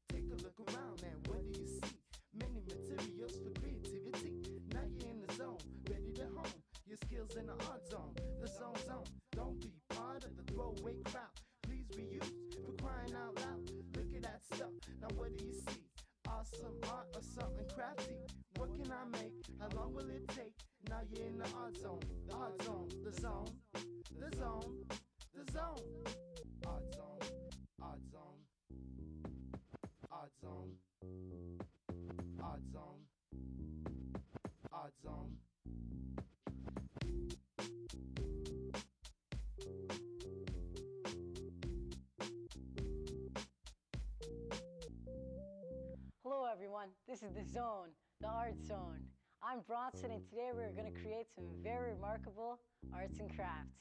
Take a look around and what do you see? Many materials for creativity. Now you're in the zone, ready to hone your skills in the art zone. The zone. Don't be part of the throwaway crowd. Please reuse for crying out loud. Look at that stuff. Now what do you see? Awesome art or something crafty. What can I make? How long will it take? Now you're in the art zone. The art zone. The zone. The zone. The zone. Art zone. Art zone. Art zone. Art zone. Art zone. Hello everyone, this is The Zone, the Art Zone. I'm Bronson and today we're going to create some very remarkable arts and crafts.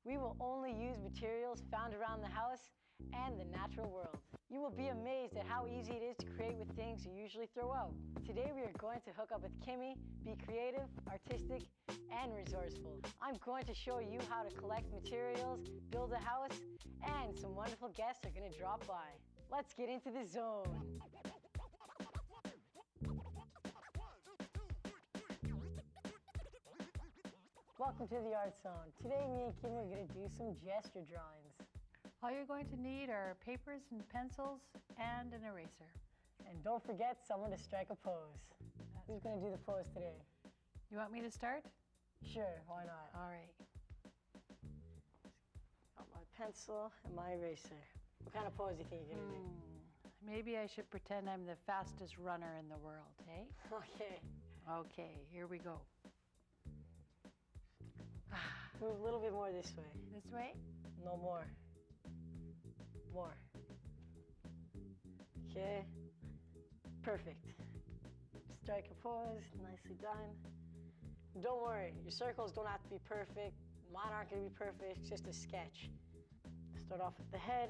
We will only use materials found around the house and the natural world. You will be amazed at how easy it is to create with things you usually throw out. Today we are going to hook up with Kimmy, be creative, artistic, and resourceful. I'm going to show you how to collect materials, build a house, and some wonderful guests are going to drop by. Let's get into the zone. Welcome to the Art Zone. Today me and Kimmy are going to do some gesture drawings. All you're going to need are papers and pencils and an eraser. And don't forget someone to strike a pose. Who's going to do the pose today? You want me to start? Sure, why not? All right. Got my pencil and my eraser. What kind of pose do you think you're going to do? Maybe I should pretend I'm the fastest runner in the world, eh? Okay. Okay, here we go. Move a little bit more this way. This way? No more. More. Okay. Perfect. Strike a pose. Nicely done. Don't worry. Your circles don't have to be perfect. Mine aren't going to be perfect. It's just a sketch. Start off with the head.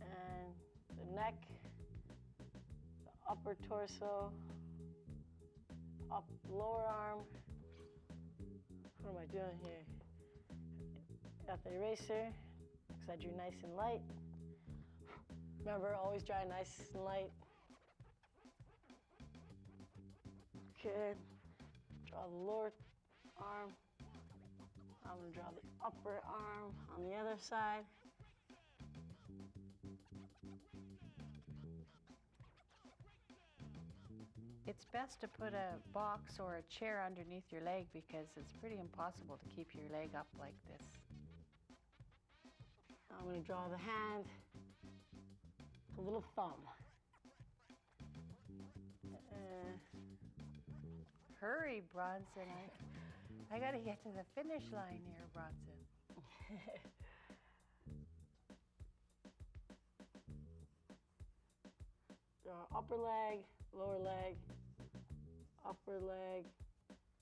And the neck. The upper torso. Lower arm. What am I doing here? Got the eraser, because I drew nice and light. Remember, always draw nice and light. Okay, draw the lower arm. I'm gonna draw the upper arm on the other side. It's best to put a box or a chair underneath your leg because it's pretty impossible to keep your leg up like this. I'm gonna draw the hand, the little thumb. Hurry, Bronson. I gotta get to the finish line here, Bronson. Draw upper leg, lower leg, upper leg.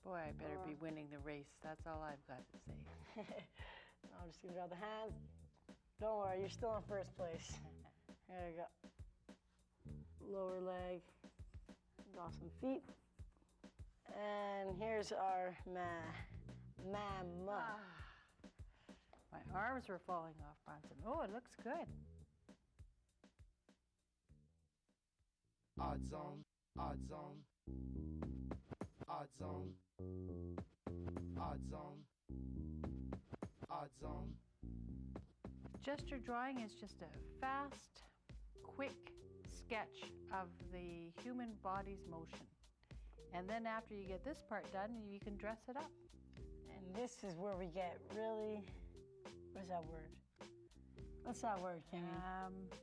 Boy, I better be winning the race. That's all I've got to say. Now I'm just gonna draw the hands. Don't worry, you're still in first place. There you go. Lower leg, draw some feet. And here's our mama. My arms were falling off, Bronson. Oh, it looks good. Art zone. Art zone. Art zone. Art zone. Art zone. Gesture drawing is just a fast, quick sketch of the human body's motion. And then after you get this part done, you can dress it up. And this is where we get really, what's that word? What's that word, Kimmy?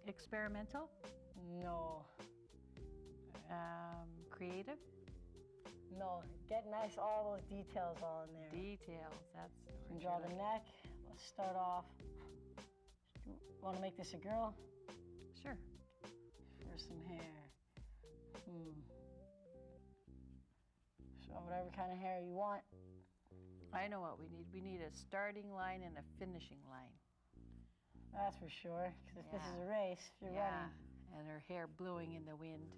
Experimental? No. Creative? No, get nice, all those details all in there. Details, that's... And draw the neck. Let's start off. Want to make this a girl? Sure. For some hair. So whatever kind of hair you want. I know what we need. We need a starting line and a finishing line. That's for sure, because if this is a race, if you're running. And her hair blowing in the wind.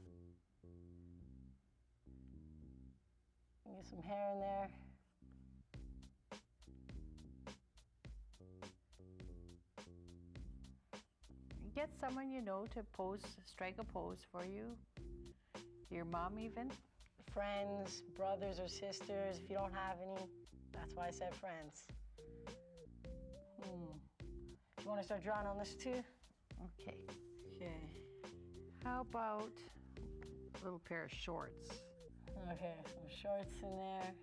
Get some hair in there. Get someone you know to pose, strike a pose for you. Your mom even. Friends, brothers or sisters, if you don't have any. That's why I said friends. Do you want to start drawing on this too? Okay. Okay. How about a little pair of shorts? Okay, some shorts in there.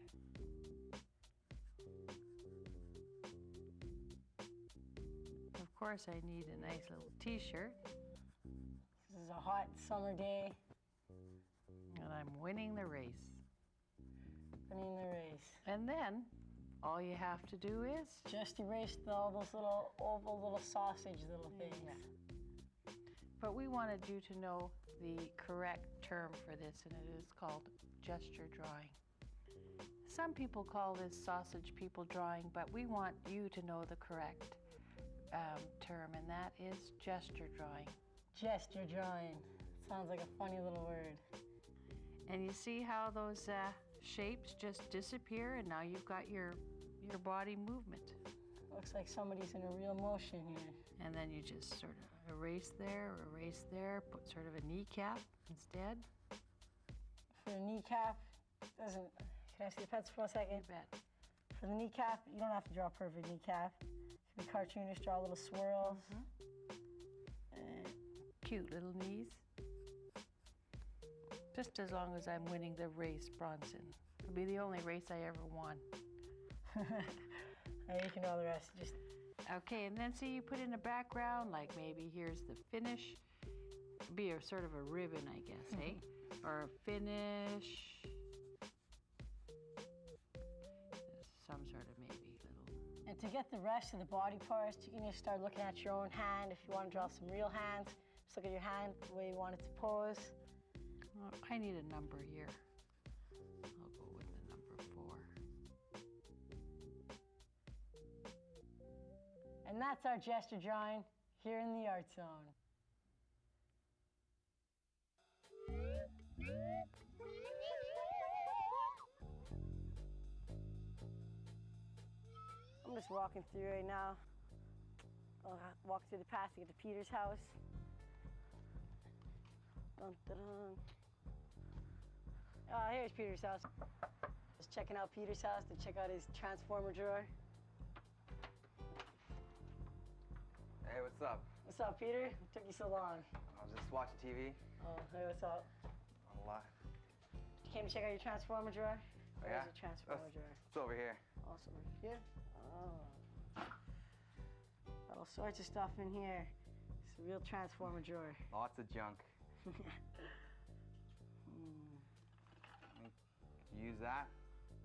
Of course, I need a nice little t-shirt. This is a hot summer day. And I'm winning the race. Winning the race. And then, all you have to do is... just erase all those little oval little sausage little things. Yeah. But we wanted you to know the correct term for this, and it is called gesture drawing. Some people call this sausage people drawing, but we want you to know the correct term, and that is gesture drawing. Gesture drawing. Sounds like a funny little word. And you see how those shapes just disappear, and now you've got your body movement. Looks like somebody's in a real motion here. And then you just sort of erase there, put sort of a kneecap instead. For a kneecap, can I see the pencil for a second? You bet. For the kneecap, you don't have to draw a perfect kneecap. You can be cartoonish, draw little swirls. Cute little knees. Just as long as I'm winning the race, Bronson. It'll be the only race I ever won. You can do all the rest. Just okay, and then see you put in a background, like maybe here's the finish. Be a sort of a ribbon, I guess, eh? Or a finish. Some sort of maybe little. And to get the rest of the body parts, you can just start looking at your own hand. If you want to draw some real hands, just look at your hand the way you want it to pose. Well, I need a number here. I'll go with the number 4. And that's our gesture drawing here in the Art Zone. I'm just walking through right now. I'll walk through the path to get to Peter's house. Dun, dun, dun. Here's Peter's house. Just checking out Peter's house to check out his transformer drawer. Hey, what's up? What's up, Peter? What took you so long? I was just watching TV. Oh, hey, what's up? A lot. You came to check out your transformer drawer? Oh, yeah? Where's your transformer drawer? It's over here. Awesome. Here? Oh. Got all sorts of stuff in here. It's a real transformer drawer. Lots of junk. Use that?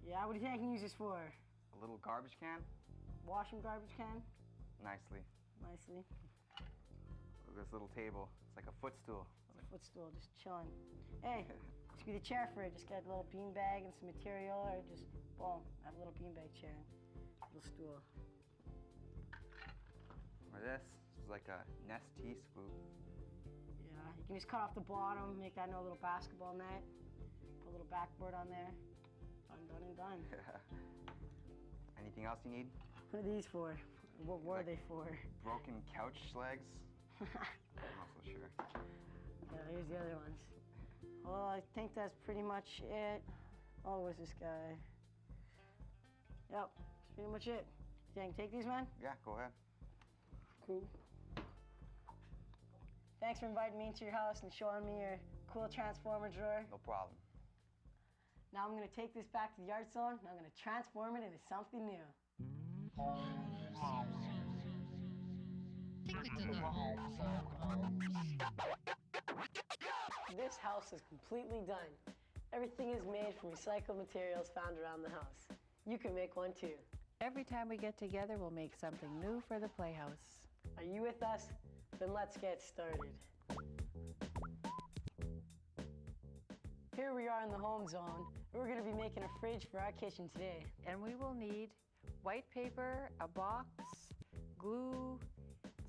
Yeah, what do you think I can use this for? A little garbage can? Washroom garbage can? Nicely. Nicely. Look at this little table. It's like a footstool. It's a footstool, just chilling. Hey, this could be the chair for it. Just get a little bean bag and some material, or just, boom, have a little bean bag chair. Little stool. Or this is like a nest tea scoop. Yeah, you can just cut off the bottom, make that into a little basketball net. Put a little backboard on there. Done, done, and done. Anything else you need? What are these for? What were they for? Broken couch legs? I'm not so sure. Yeah, here's the other ones. Well, I think that's pretty much it. Oh, where's this guy? Yep, that's pretty much it. You think I can take these, man? Yeah, go ahead. Cool. Thanks for inviting me into your house and showing me your cool transformer drawer. No problem. Now I'm gonna take this back to the Art Zone and I'm gonna transform it into something new. This house is completely done. Everything is made from recycled materials found around the house. You can make one too. Every time we get together, we'll make something new for the Playhouse. Are you with us? Then let's get started. Here we are in the home zone. We're going to be making a fridge for our kitchen today. And we will need white paper, a box, glue,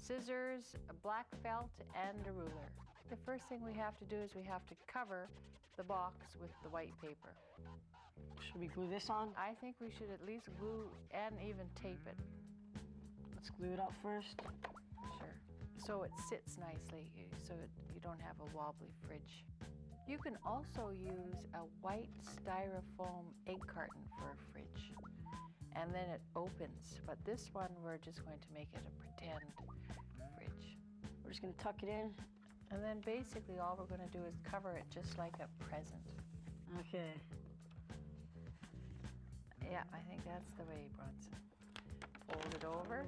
scissors, a black felt, and a ruler. The first thing we have to do is we have to cover the box with the white paper. Should we glue this on? I think we should at least glue and even tape it. Let's glue it up first. Sure. So it sits nicely, so you don't have a wobbly fridge. You can also use a white styrofoam egg carton for a fridge, and then it opens. But this one, we're just going to make it a pretend fridge. We're just gonna tuck it in. And then basically all we're gonna do is cover it just like a present. Okay. Yeah, I think that's the way, Bronson. Fold it over.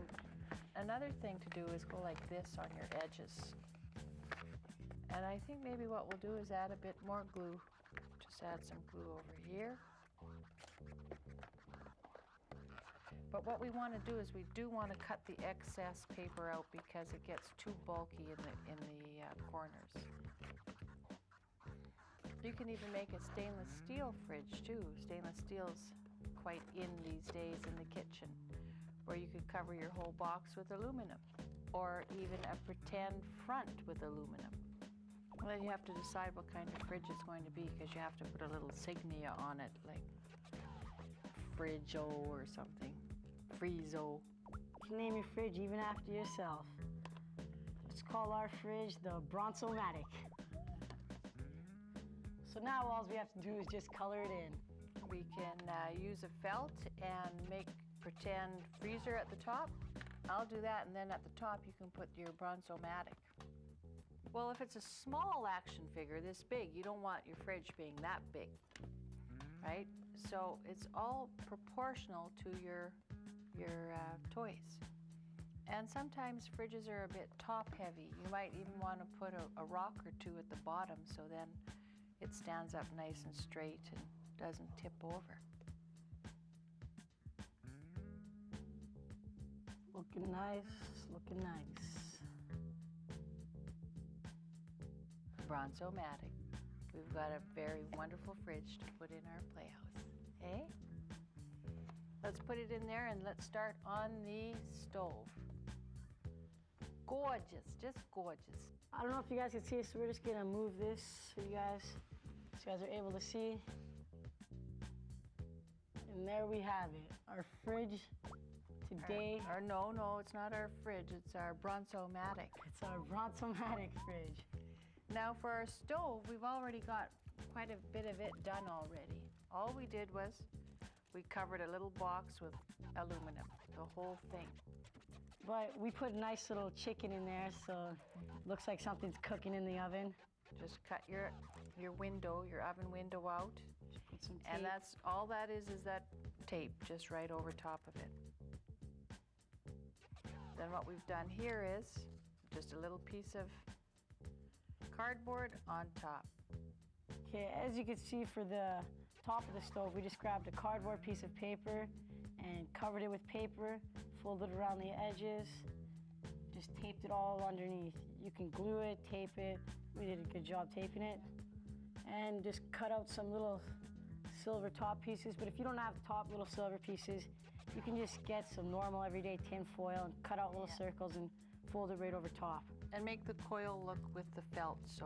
Another thing to do is go like this on your edges. And I think maybe what we'll do is add a bit more glue. Just add some glue over here. But what we want to do is we do want to cut the excess paper out because it gets too bulky in the corners. You can even make a stainless steel fridge too. Stainless steel's quite in these days in the kitchen, where you could cover your whole box with aluminum, or even a pretend front with aluminum. Well, then you have to decide what kind of fridge it's going to be, because you have to put a little insignia on it, like Fridge-O or something. Freeze-O. You can name your fridge even after yourself. Let's call our fridge the Bronson-matic. So now all we have to do is just color it in. We can use a felt and make pretend freezer at the top. I'll do that, and then at the top you can put your Bronson-matic. Well, if it's a small action figure this big, you don't want your fridge being that big, right? So it's all proportional to your toys. And sometimes fridges are a bit top heavy. You might even want to put a rock or two at the bottom, so then it stands up nice and straight and doesn't tip over. Looking nice, looking nice. Bronson-matic. We've got a very wonderful fridge to put in our playhouse. Okay? Let's put it in there and let's start on the stove. Gorgeous, just gorgeous. I don't know if you guys can see, so we're just gonna move this so you guys are able to see. And there we have it, our fridge today. No, it's not our fridge, it's our Bronson-matic. It's our Bronson-matic fridge. Now for our stove, we've already got quite a bit of it done already. All we did was we covered a little box with aluminum, the whole thing. But we put a nice little chicken in there, so it looks like something's cooking in the oven. Just cut your window, your oven window out. Just put some tape. And that's all that is that tape just right over top of it. Then what we've done here is just a little piece of cardboard on top. Okay, as you can see, for the top of the stove, we just grabbed a cardboard piece of paper and covered it with paper, folded it around the edges, just taped it all underneath. You can glue it, tape it. We did a good job taping it. And just cut out some little silver top pieces. But if you don't have top little silver pieces, you can just get some normal everyday tin foil and cut out little circles and fold it right over top. And make the coil look with the felt so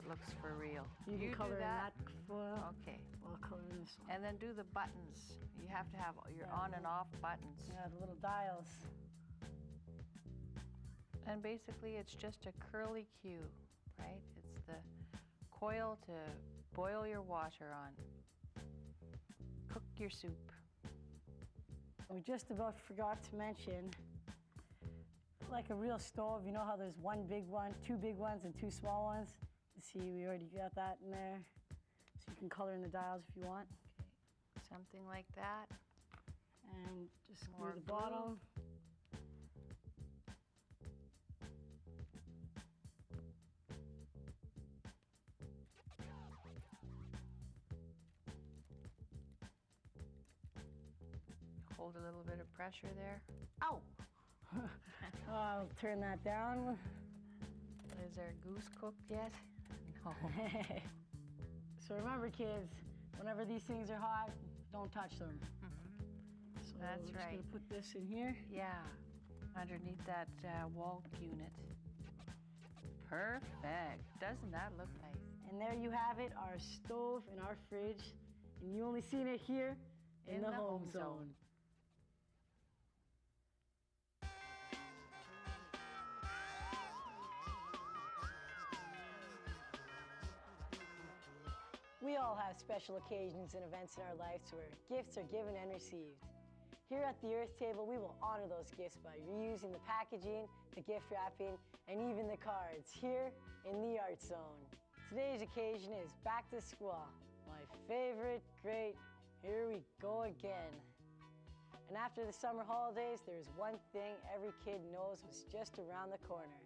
it looks for real. You can color do that? in that foil. Okay. I'll color in this one. And then do the buttons. You have to have your on and off buttons. Yeah, the little dials. And basically it's just a curly cue, right? It's the coil to boil your water on. Cook your soup. We just about forgot to mention, like a real stove, you know how there's one big one, two big ones, and two small ones? See, we already got that in there. So you can color in the dials if you want. Okay. Something like that. And just More glue the glue. bottom. Hold a little bit of pressure there. Ow! I'll turn that down. Is our goose cooked yet? No. So remember, kids, whenever these things are hot, don't touch them. So That's we're just right. gonna put this in here. Yeah. underneath that wall unit. Perfect. Doesn't that look nice? And there you have it, our stove and our fridge. And you only seen it here in the home zone. We all have special occasions and events in our lives where gifts are given and received. Here at the Earth Table, we will honor those gifts by reusing the packaging, the gift wrapping, and even the cards here in the Art Zone. Today's occasion is back to school. My favorite, great, here we go again. And after the summer holidays, there's one thing every kid knows was just around the corner.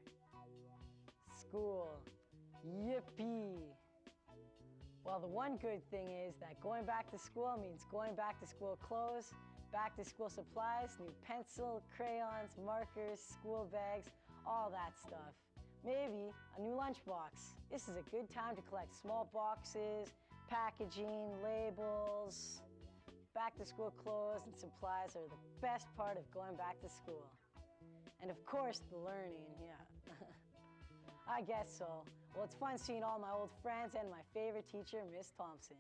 School. Yippee! Well, the one good thing is that going back to school means going back to school clothes, back to school supplies, new pencil, crayons, markers, school bags, all that stuff. Maybe a new lunchbox. This is a good time to collect small boxes, packaging, labels. Back to school clothes and supplies are the best part of going back to school. And of course, the learning, yeah. I guess so. Well, it's fun seeing all my old friends and my favorite teacher, Miss Thompson.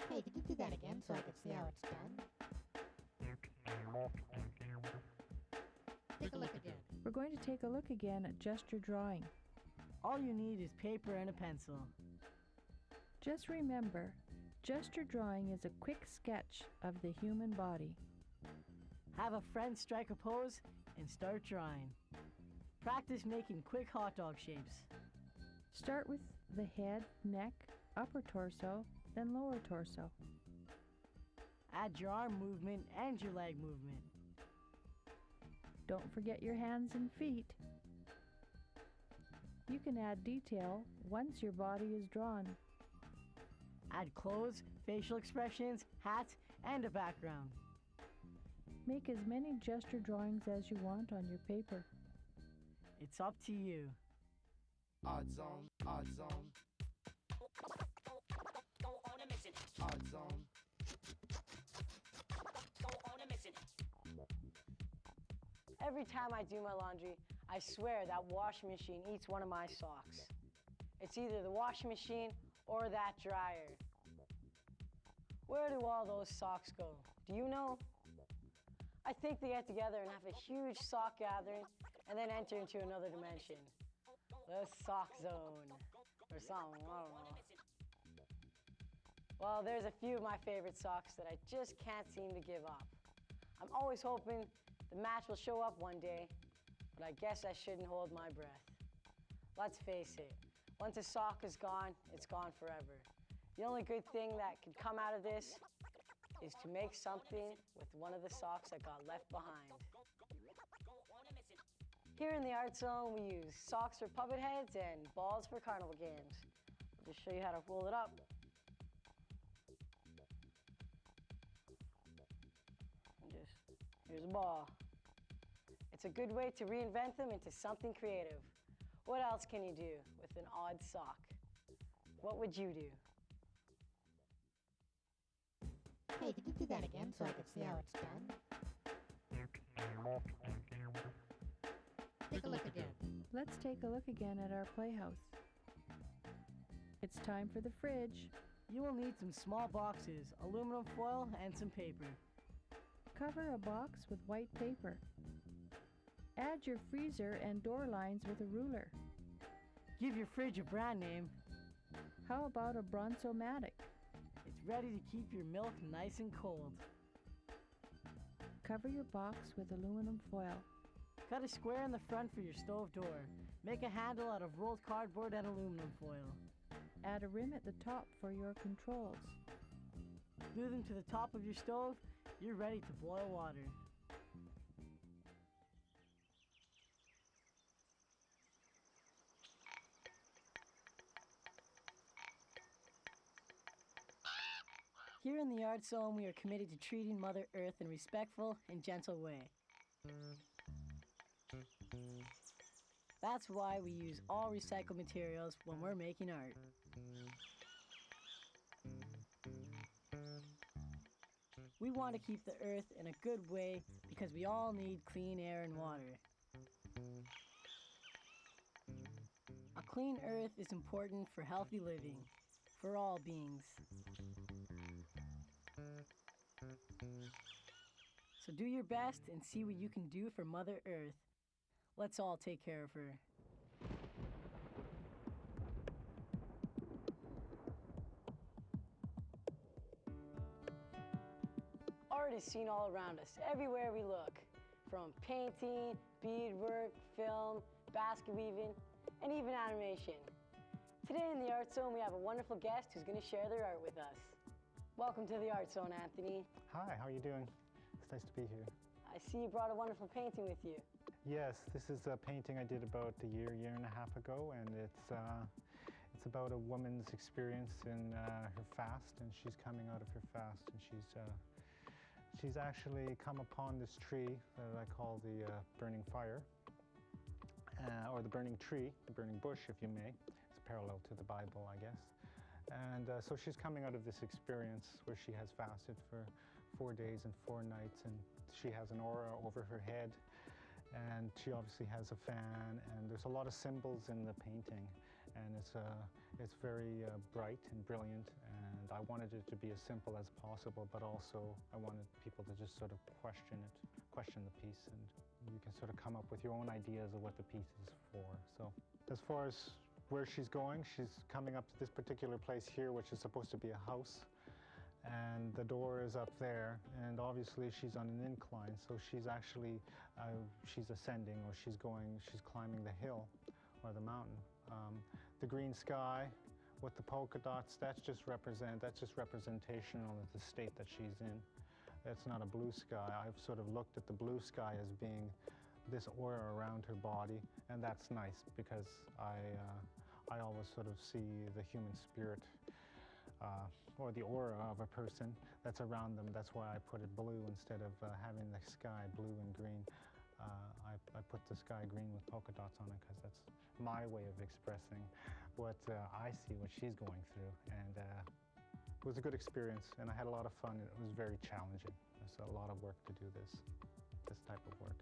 Hey, could you do that again so I can see how it's done? Take a look again. We're going to take a look again at gesture drawing. All you need is paper and a pencil. Just remember, gesture drawing is a quick sketch of the human body. Have a friend strike a pose and start drawing. Practice making quick hot dog shapes. Start with the head, neck, upper torso, then lower torso. Add your arm movement and your leg movement. Don't forget your hands and feet. You can add detail once your body is drawn. Add clothes, facial expressions, hats, and a background. Make as many gesture drawings as you want on your paper. It's up to you. Art Zone, Art Zone. Go on a mission. Art Zone. Go on a mission. Every time I do my laundry, I swear that washing machine eats one of my socks. It's either the washing machine or that dryer. Where do all those socks go? Do you know? I think they get together and have a huge sock gathering and then enter into another dimension. The sock zone. Or something, I don't know. Well, there's a few of my favorite socks that I just can't seem to give up. I'm always hoping the match will show up one day, but I guess I shouldn't hold my breath. Let's face it, once a sock is gone, it's gone forever. The only good thing that could come out of this is to make something with one of the socks that got left behind. Here in the Art Zone, we use socks for puppet heads and balls for carnival games. I'll just show you how to roll it up. And just, here's a ball. It's a good way to reinvent them into something creative. What else can you do with an odd sock? What would you do? Hey, could you do that again so I can see how it's done? Take a look again. Let's take a look again at our playhouse. It's time for the fridge. You will need some small boxes, aluminum foil, and some paper. Cover a box with white paper. Add your freezer and door lines with a ruler. Give your fridge a brand name. How about a Bronson-matic? It's ready to keep your milk nice and cold. Cover your box with aluminum foil. Cut a square in the front for your stove door. Make a handle out of rolled cardboard and aluminum foil. Add a rim at the top for your controls. Glue them to the top of your stove. You're ready to boil water. Here in the Art Zone, we are committed to treating Mother Earth in a respectful and gentle way. That's why we use all recycled materials when we're making art. We want to keep the earth in a good way because we all need clean air and water. A clean earth is important for healthy living, for all beings. So do your best and see what you can do for Mother Earth. Let's all take care of her. Art is seen all around us, everywhere we look. From painting, beadwork, film, basket weaving, and even animation. Today in the Art Zone, we have a wonderful guest who's going to share their art with us. Welcome to the Art Zone, Anthony. Hi, how are you doing? It's nice to be here. I see you brought a wonderful painting with you. Yes, this is a painting I did about a year and a half ago, and it's about a woman's experience in her fast, and she's coming out of her fast, and she's actually come upon this tree that I call the burning fire, or the burning tree, the burning bush, if you may. It's parallel to the Bible, I guess. And so she's coming out of this experience where she has fasted for 4 days and 4 nights, and she has an aura over her head, and she obviously has a fan, and there's a lot of symbols in the painting, and it's very bright and brilliant, and I wanted it to be as simple as possible, but also I wanted people to just sort of question the piece, and you can sort of come up with your own ideas of what the piece is for. So as far as where she's going, she's coming up to this particular place here, which is supposed to be a house, and the door is up there, and obviously she's on an incline, so she's actually she's ascending, or she's climbing the hill or the mountain. The green sky with the polka dots, that's just representational of the state that she's in. It's not a blue sky. I've sort of looked at the blue sky as being this aura around her body, and that's nice because I always sort of see the human spirit or the aura of a person that's around them. That's why I put it blue instead of having the sky blue and green. I put the sky green with polka dots on it because that's my way of expressing what I see, what she's going through. And it was a good experience, and I had a lot of fun. It was very challenging. It's a lot of work to do this type of work.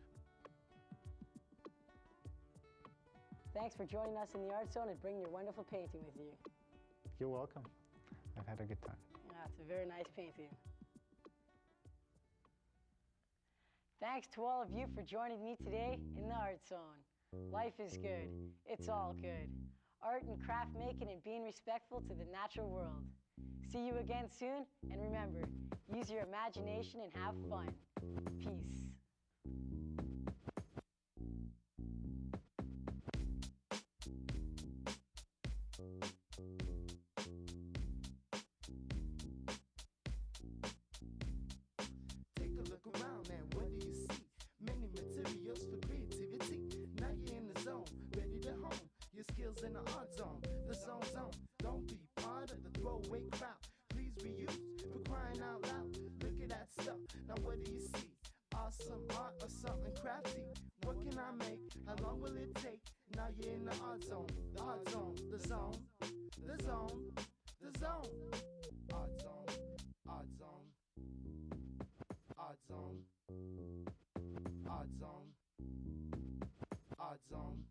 Thanks for joining us in the Art Zone and bringing your wonderful painting with you. You're welcome. I've had a good time. Yeah, it's a very nice painting. Thanks to all of you for joining me today in the Art Zone. Life is good. It's all good. Art and craft making and being respectful to the natural world. See you again soon, and remember, use your imagination and have fun. Peace. Take a look around and what do you see? Many materials for creativity. Now you're in the zone, ready to hone your skills in the art zone. The zone. Don't be part of the throwaway crowd. Please reuse for crying out loud. Look at that stuff. Now what do you see? Awesome art or something crafty. What can I make? How long will it take? Now you're in the art zone. The art zone. The zone. The zone. The zone. Art zone. Art zone. Art zone. Art zone. Art zone.